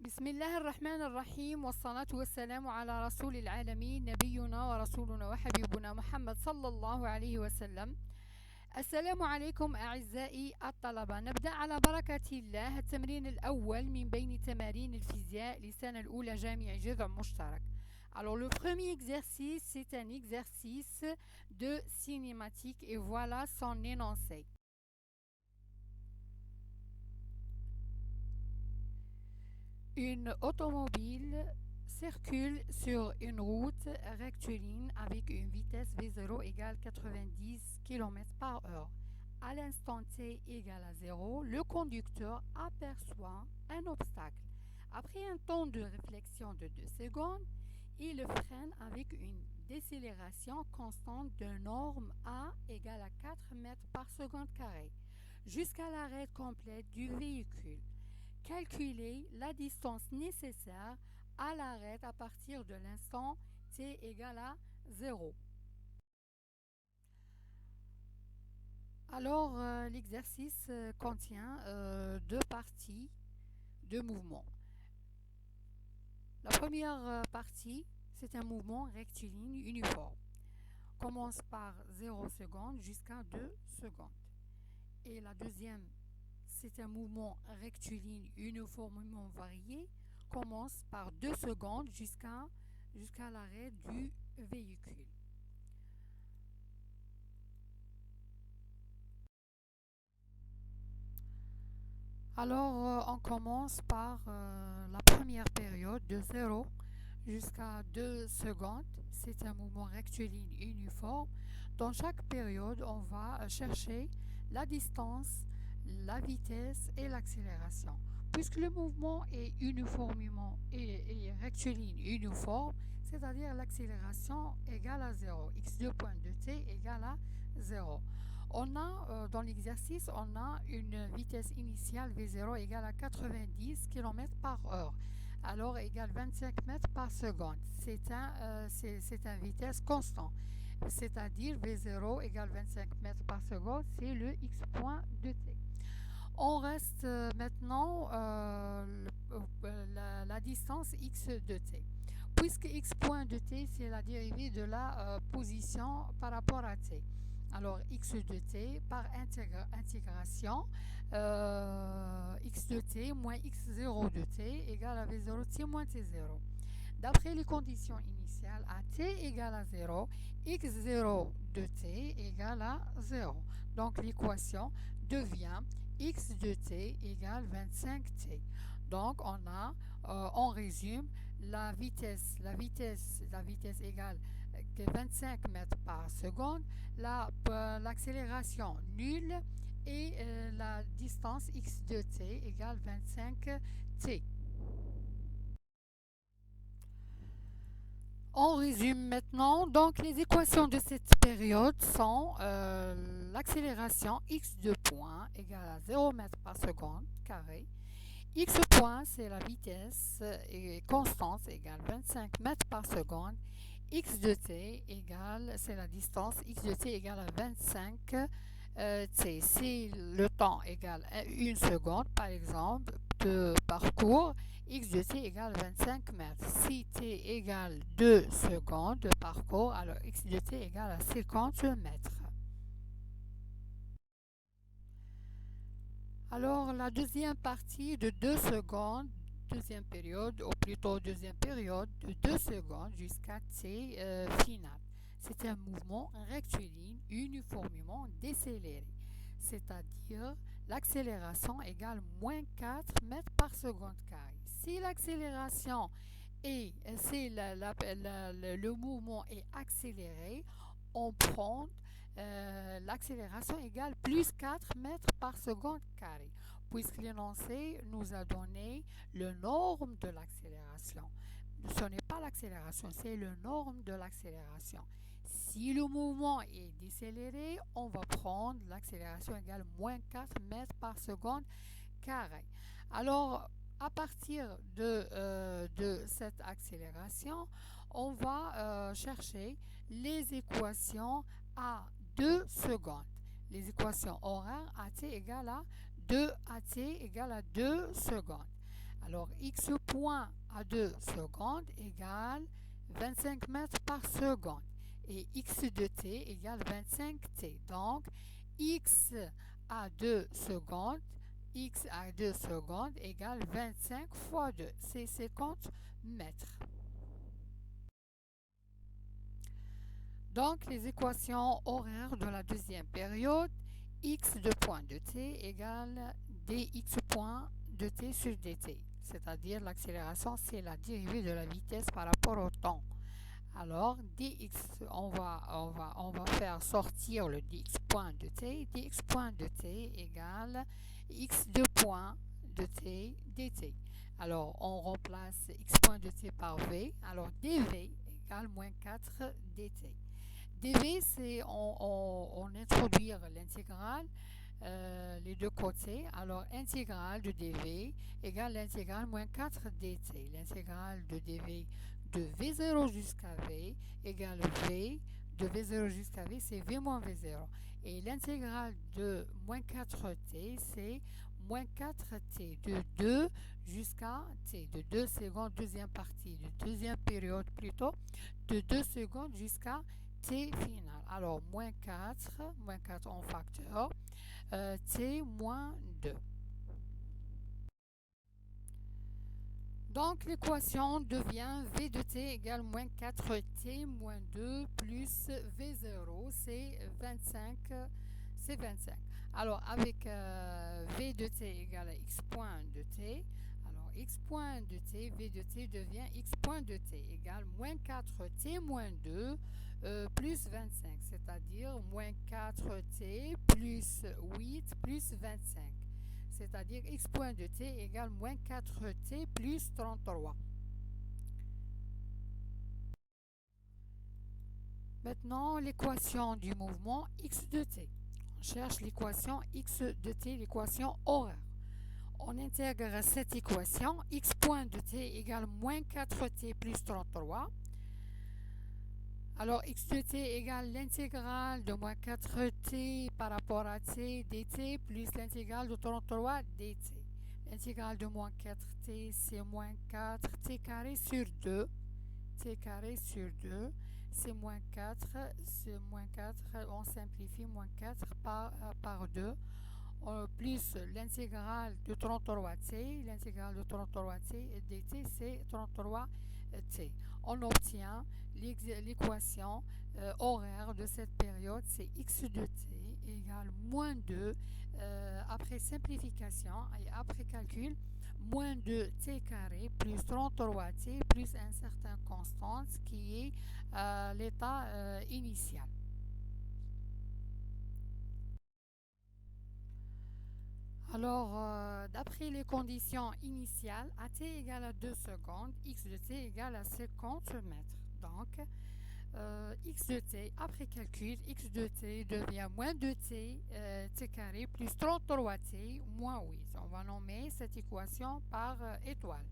بسم الله الرحمن الرحيم والصلاة والسلام على رسول العالمين نبينا ورسولنا وحبيبنا محمد صلى الله عليه وسلم. السلام عليكم أعزائي الطلبة. نبدأ على بركة الله التمرين الأول من بين تمارين الفيزياء للسنة الأولى جامعي جذع مشترك. Alors le premier exercice, c'est un exercice de cinématique et voilà son énoncé. Une automobile circule sur une route rectiligne avec une vitesse V0 égale 90 km par heure. À l'instant t égal à 0, le conducteur aperçoit un obstacle. Après un temps de réflexion de 2 secondes, il freine avec une décélération constante de norme A égale à 4 mètres par seconde carré jusqu'à l'arrêt complet du véhicule. Calculer la distance nécessaire à l'arrêt à partir de l'instant t égale à 0. Alors, l'exercice contient deux parties de mouvement. La première partie, c'est un mouvement rectiligne uniforme. Commence par 0 secondes jusqu'à 2 secondes. Et la deuxième, c'est un mouvement rectiligne uniformément varié, commence par 2 secondes jusqu'à l'arrêt du véhicule. Alors, on commence par la première période de 0 jusqu'à 2 secondes. C'est un mouvement rectiligne uniforme. Dans chaque période, on va chercher la distance, la vitesse et l'accélération. Puisque le mouvement est uniformément et rectiligne uniforme, c'est-à-dire l'accélération égale à 0. x2.2t égale à 0. On a, dans l'exercice, on a une vitesse initiale V0 égale à 90 km par heure. Alors, égale 25 mètres par seconde. C'est une vitesse constante. C'est-à-dire V0 égale 25 mètres par seconde, c'est le x point de t. On reste maintenant la distance x de t. Puisque x point de t, c'est la dérivée de la position par rapport à t. Alors, x de t par intégration, x de t moins x0 de t égale à v0 t moins t0. D'après les conditions initiales, à t égale à 0, x0 de t égale à 0. Donc, l'équation devient x de t égale 25t. Donc, on résume la vitesse égale 25 mètres par seconde, l'accélération nulle et la distance x de t égale 25t. On résume maintenant. Donc, les équations de cette période sont l'accélération x de point égale à 0 mètres par seconde carré. X point, c'est la vitesse et constante égale 25 mètres par seconde. X de t égale, c'est la distance, x de t égale à 25 t. Si le temps égale 1 seconde, par exemple, de parcours, x de t égale 25 mètres. Si t égale 2 secondes de parcours, alors x de t égale à 50 mètres. Alors, la deuxième partie de 2 secondes, deuxième période, ou plutôt deuxième période de 2 secondes jusqu'à t final. C'est un mouvement rectiligne uniformément décéléré, c'est-à-dire l'accélération égale moins 4 mètres par seconde carré. Si l'accélération le mouvement est accéléré, on prend l'accélération égale plus 4 mètres par seconde carré, puisque l'énoncé nous a donné le norme de l'accélération. Ce n'est pas l'accélération, c'est le norme de l'accélération. Si le mouvement est décéléré, on va prendre l'accélération égale moins 4 mètres par seconde carré. Alors, à partir de cette accélération, on va chercher les équations à 2 secondes. Les équations horaires AT égale à 2 AT égale à 2 secondes. Alors, x point à 2 secondes égale 25 mètres par seconde. Et x de t égale 25t. Donc, x à 2 secondes, x à 2 secondes égale 25 fois 2. C'est 50 mètres. Donc, les équations horaires de la deuxième période, x de point de t égale dx point de t sur dt. C'est-à-dire l'accélération, c'est la dérivée de la vitesse par rapport au temps. Alors, dx, on va faire sortir le dx point de t. Dx point de t égale x de point de t dt. Alors, on remplace x point de t par v. Alors, dv égale moins 4 dt. dv, c'est on introduit l'intégrale, les deux côtés. Alors, intégrale de dv égale l'intégrale moins 4 dt. L'intégrale de dv de v0 jusqu'à v égale v de v0 jusqu'à v, c'est v moins v0. Et l'intégrale de moins 4t, c'est moins 4t de 2 jusqu'à t, de 2 secondes, deuxième partie, de deuxième période plutôt, de 2 secondes jusqu'à t final. Alors, moins 4 en facteur, t moins 2. Donc, l'équation devient v de t égale moins 4t moins 2 plus v0, c'est 25. Alors, avec v de t égale à x point de t, alors x point de t, v de t devient x point de t égale moins 4t moins 2 plus 25, c'est-à-dire moins 4t plus 8 plus 25. C'est-à-dire x point de t égale moins 4t plus 33. Maintenant, l'équation du mouvement x de t. On cherche l'équation x de t, l'équation horaire. On intègre cette équation, x point de t égale moins 4t plus 33. Alors, x de t égale l'intégrale de moins 4t par rapport à t dt plus l'intégrale de 33 dt. L'intégrale de moins 4t, c'est moins 4t carré sur 2. t carré sur 2, c'est moins 4. C'est moins 4, on simplifie, moins 4 par 2. Plus l'intégrale de 33t. L'intégrale de 33t dt, c'est 33t. On obtient l'équation horaire de cette période, c'est x de t égale moins 2, après simplification et après calcul, moins 2t carré plus 33t plus un certain constante qui est l'état initial. Alors, d'après les conditions initiales, à t égale à 2 secondes, x de t égale à 50 mètres. Donc, x de t, après calcul, x de t devient moins 2t, t carré, plus 33t, moins 8. On va nommer cette équation par étoile.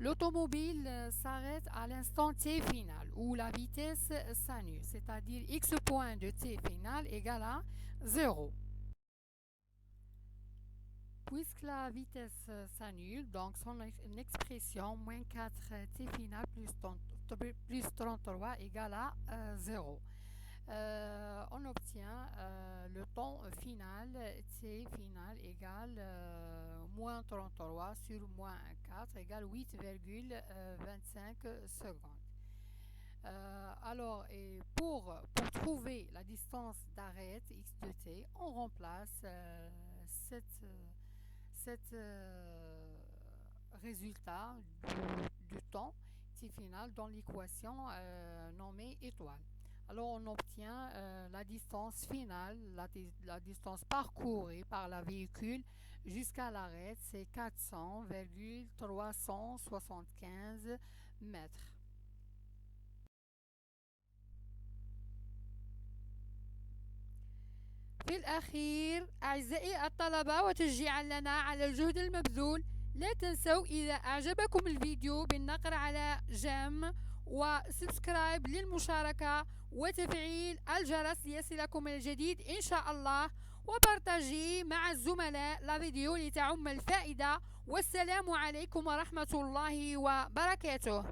L'automobile s'arrête à l'instant t final, où la vitesse s'annule, c'est-à-dire x point de t final égale à 0. Puisque la vitesse s'annule, donc son expression moins 4t final plus 33 égale à 0. On obtient le temps final, t final égale moins 33 sur moins 4 égale 8,25 secondes. Alors, et pour trouver la distance d'arrêt x de t, on remplace cet résultat du temps t final dans l'équation nommée étoile. Alors on obtient la distance finale, la distance parcourue par la véhicule jusqu'à l'arrêt, c'est 400,375 mètres. في الأخير أعزائي الطلبة وتشجيعا لنا على الجهد المبذول، لا تنسوا إذا أعجبكم الفيديو بالنقر على جيم وسبسكرايب للمشاركة وتفعيل الجرس ليصلكم الجديد إن شاء الله. وبارتاجي مع الزملاء لا فيديو لتعم الفائدة. والسلام عليكم ورحمة الله وبركاته.